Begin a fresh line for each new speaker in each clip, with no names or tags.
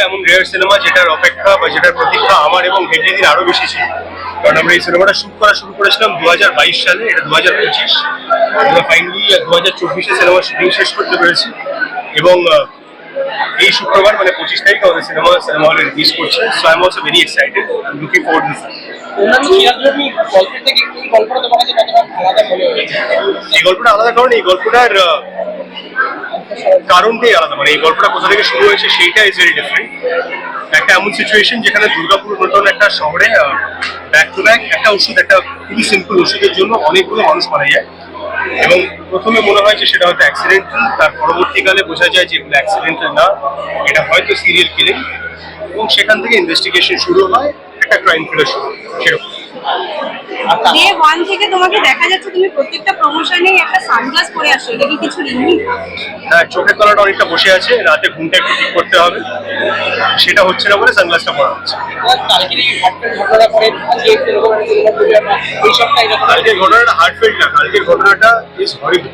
এমন rare cinema যেটার অপেক্ষা বা যেটার প্রতীক্ষা আমার এবং হেডলির আরো বেশি ছিল। কারণ আমরা এই সিনেমাটা শুট করা শুরু করেছিলাম 2022 সালে, এটা 2025, আমরা ফাইনালি 2024-এ সিনেমা শুটিং শেষ করতে পেরেছি। এবং এই শুক্রবার মানে 25 তারিখ আমাদের সিনেমা হলে রিলিজ করছে। So I am also very excited, looking forward to this. এই গল্পটা আলাদা কারণ এই গল্পটার কারণটাই আলাদা, মানে এই গল্পটা কোথা থেকে শুরু হয়েছে সেইটা ইজ ভেরি ডিফারেন্ট। একটা এমন সিচুয়েশন যেখানে দুর্গাপুর মতন একটা শহরে ব্যাক টু ব্যাক একটা ওষুধ, একটা খুবই সিম্পল ওষুধের জন্য অনেকগুলো মানুষ মারা যায়। এবং প্রথমে মনে হয় যে সেটা হয়তো অ্যাক্সিডেন্টাল, তার পরবর্তীকালে বোঝা যায় যে এগুলো অ্যাক্সিডেন্টাল না, এটা হয়তো সিরিয়াল কিলিং। এবং সেখান থেকে ইনভেস্টিগেশন শুরু হয়, একটা ক্রাইম থ্রিলার শুরু হয় সেরকম।
ডে 1 থেকে তোমাকে দেখা যাচ্ছে তুমি প্রত্যেকটা প্রমোশনে একটা সানগ্লাস পরে আসছো, এটা কি কিছু ইঙ্গিত?
হ্যাঁ, চোখের তলাটা অনেকটা বসে আছে, রাতে ঘুমটা একটু ঠিক করতে হবে, সেটা হচ্ছে না বলে সানগ্লাসটা পরা হচ্ছে। কালকের ঘটনাটা হার্টফেল্ট না, কালকের ঘটনাটা ইজ হরিবল।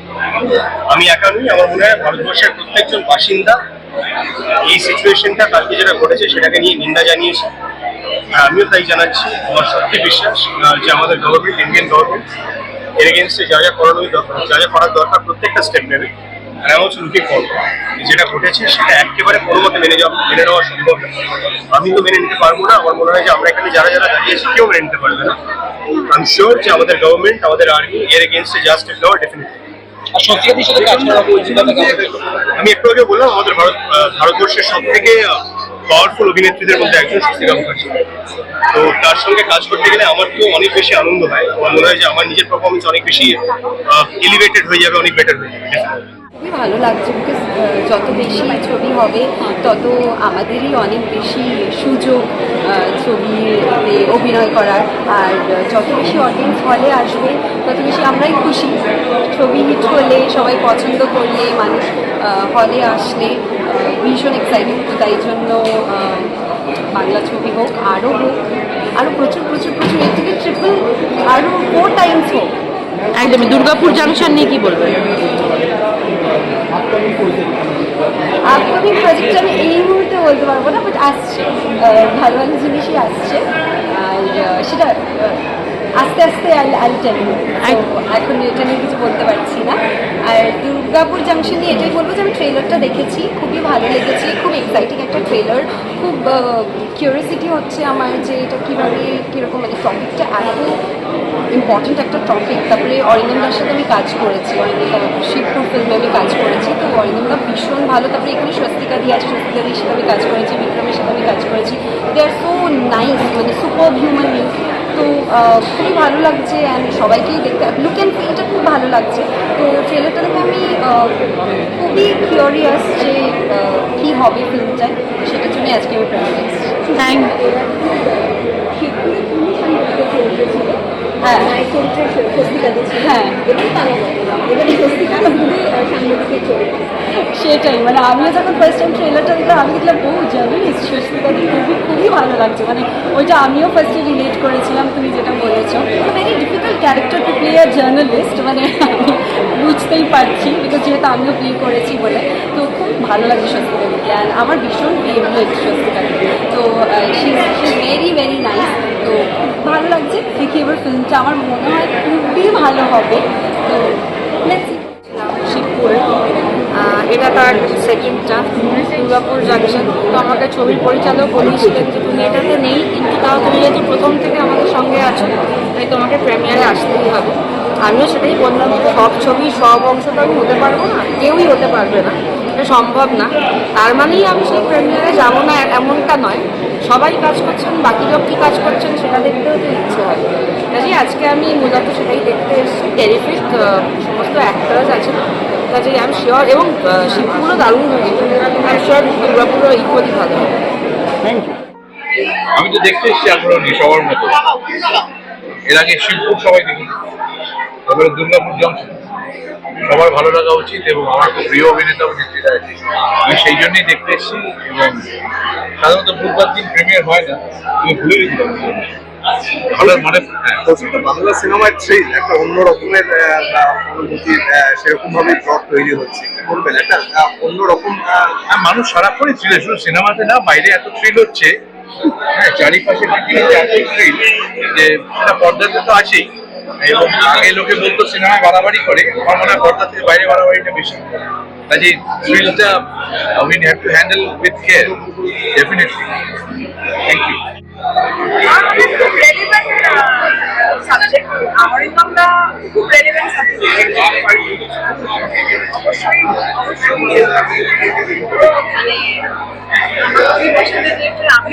আমি একা নই, আমার মনে হয় ভারতবর্ষের প্রত্যেকজন বাসিন্দা এই সিচুয়েশনটা কালকে যেটা ঘটেছে সেটাকে নিয়ে নিন্দা জানিয়েছে। আমিও তাই জানাচ্ছি। আমার সত্যি বিশ্বাস যে আমাদের গভর্নমেন্ট, ইন্ডিয়ান গভর্নমেন্ট এর এগেনস্টে যা যা করানোর দরকার, যা যা করার দরকার প্রত্যেকটা স্টেপ নেবে। আর আমি হচ্ছে লুকিং ফরওয়ার্ড, যেটা ঘটেছে সেটা একেবারে কোনো মতে মেনে নেওয়া সম্ভব না। আমি তো মেনে নিতে পারবো না, আমার মনে হয় যে আমরা এখানে যারা যারা দাঁড়িয়েছি কেউ মেনে নিতে পারবে না। আই এম শিওর যে আমাদের গভর্নমেন্ট, আমাদের আর্মি এর এগেনস্টে যা স্টেপ নেওয়া ডেফিনেটলি। আমি একটু আগে বললাম আমাদের ভারতবর্ষের সব থেকে পাওয়ারফুল অভিনেত্রীদের মধ্যে একজন স্বস্তিকা মুখার্জি। তো তার সঙ্গে কাজ করতে গেলে আমার তো অনেক বেশি আনন্দ হয়। আমার মনে হয় যে আমার নিজের পারফরমেন্স অনেক বেশি এলিভেটেড হয়ে যাবে, অনেক বেটার হয়ে যাবে।
খুবই ভালো লাগছে, বিকজ যত বেশি ছবি হবে তত আমাদেরই অনেক বেশি সুযোগ ছবিতে অভিনয় করার। আর যত বেশি অডিয়েন্স হলে আসবে তত বেশি আমরাই খুশি। ছবি হিট হলে, সবাই পছন্দ করলে, মানুষ হলে আসলে ভীষণ এক্সাইটিং। তো তাই জন্য বাংলা ছবি হোক, আরও হোক, আরও প্রচুর প্রচুর প্রচুর, এর থেকে ট্রিপল আরও 4 টাইমস হোক।
একদমই। দুর্গাপুর জাংশন নিয়ে কি বলবেন?
আপকামিং প্রজেক্ট আমি এই মুহূর্তে বলতে পারবো না, বাট আসছে, ভালো ভালো জিনিসই আসছে। আর সেটা আস্তে আস্তে এখন এটা নিয়ে কিছু বলতে পারছি না। আর দুর্গাপুর জাংশন নিয়ে এটাই বলবো যে আমি ট্রেলারটা দেখেছি, খুবই ভালো লেগেছে, খুব এক্সাইটিং একটা ট্রেলার। খুব কিউরিয়াসিটি হচ্ছে আমার যে এটা কীভাবে কীরকম, মানে টপিকটা এত ইম্পর্টেন্ট একটা টপিক। তারপরে অরিন্দম দার সাথে আমি কাজ করেছি, শিবপুর ফিল্মে আমি কাজ করেছি, তো অরিন্দম দা ভীষণ ভালো। তারপরে এখানে স্বস্তিকা দি আছে, স্বস্তিকা দির সাথে আমি কাজ করেছি, বিক্রমের সাথে আমি কাজ করেছি। দে আর সো নাইস, মানে সুপার হিউম্যান বিং। তো খুবই ভালো লাগছে, অ্যান্ড সবাইকেই দেখতে লুক অ্যান্ড ফিলটা খুব ভালো লাগছে। তো ট্রেলারটা দেখে আমি খুবই কিউরিয়াস যে কী হবে ফিল্মটায়, সেটার জন্য আজকে আমি প্রেমে এসেছি।
থ্যাংক
হ্যাঁ হ্যাঁ, সেটাই, মানে আমিও যখন ফার্স্ট টাইম ট্রেলারটা দেখলাম, আমি দেখলাম জার্নালিস্ট স্বস্তিকা দি, খুবই ভালো লাগছে। মানে ওইটা আমিও ফার্স্টে রিলেট করেছিলাম, তুমি যেটা বলেছো। Very difficult character to play a journalist, মানে আমি বুঝতেই পারছি, বিকজ যেহেতু আমিও প্লে করেছি বলে। তো খুব ভালো লাগে স্বস্তিকা দিকে, অ্যান্ড আমার ভীষণ ফেভারিট স্বস্তিকা দি। তো she is very very nice. তো খুব ভালো লাগছে, দেখি এবার ফিল্মটা আমার মনে হয় খুবই ভালো হবে। তো
শিবপুরে, এটা তার সেকেন্ডটা। দুর্গাপুর জাংশন, তো আমাকে ছবির পরিচালক বলেছিলেন যে তুমি এটাতে নেই, কিন্তু তাও তুমি যেহেতু প্রথম থেকে আমাদের সঙ্গে আছো তাই তোমাকে প্রিমিয়ারে আসতেই হবে। আমিও সেটাই বললাম, সব ছবি সব অংশ তো আমি হতে পারবো না, কেউই হতে পারবে না, এটা সম্ভব না। তার মানেই আমি সেই প্রিমিয়ারে যাবো না এমনটা নয়। সবাই কাজ করছেন, বাকি লোক কী কাজ করছেন সেটা দেখতেও তো ইচ্ছে হয়। কাজেই আজকে আমি মূলত সেটাই দেখতে এসেছি। টেরিফিক সমস্ত অ্যাক্টার্স আছেন, কাজেই আমি শিওর, এবং শিবপুরও দারুণ হয়েছে। আমি শিওর দুর্গাপুরও ইকুয়ালি ভালো হবে।
Thank you.
আমি তো দেখতে এসেছি আগ্রহী সবার মতো। এর আগে শিবপুর সবাই দেখেছি, তারপরে দুর্গাপুর জংশন। সবার ভালো লাগা উচিত, এবং আমার খুব প্রিয় অভিনেতা অভিনেত্রীরা আছে, আমি সেই জন্যই দেখতে এসেছি। এবং সাধারণত বুধবার দিন প্রিমিয়ার হয় না, আমি ভুলে গেছিলাম। ভালো মানে হ্যাঁ
প্রচুর বাংলা সিনেমার থ্রিল একটা অন্য রকমের অনুভূতি সেরকম ভাবে প্লট তৈরি হচ্ছে কি বলবেন একটা অন্যরকম
আর মানুষ সারাক্ষণই থ্রিল, শুধু সিনেমাতে না বাইরে এত থ্রিল হচ্ছে, হ্যাঁ চারিপাশে পৃথিবীতে এত থ্রিল যে সেটা পর্দাতে তো আছেই। এবং আগে লোকে বলতো সিনেমায় বাড়াবাড়ি করে, আমার মনে হয় পর্দা থেকে বাইরে বাড়াবাড়িটা বেশি। কাজে থ্রিলটা we have to handle with care definitely. Thank you.
খুব রেলিভেন্ট সাবজেক্ট, আমার ইনকামটা খুব রেলিভেন্ট সাবজেক্ট। অবশ্যই মানে আমার 2 বছরের ডিরেক্টর আমি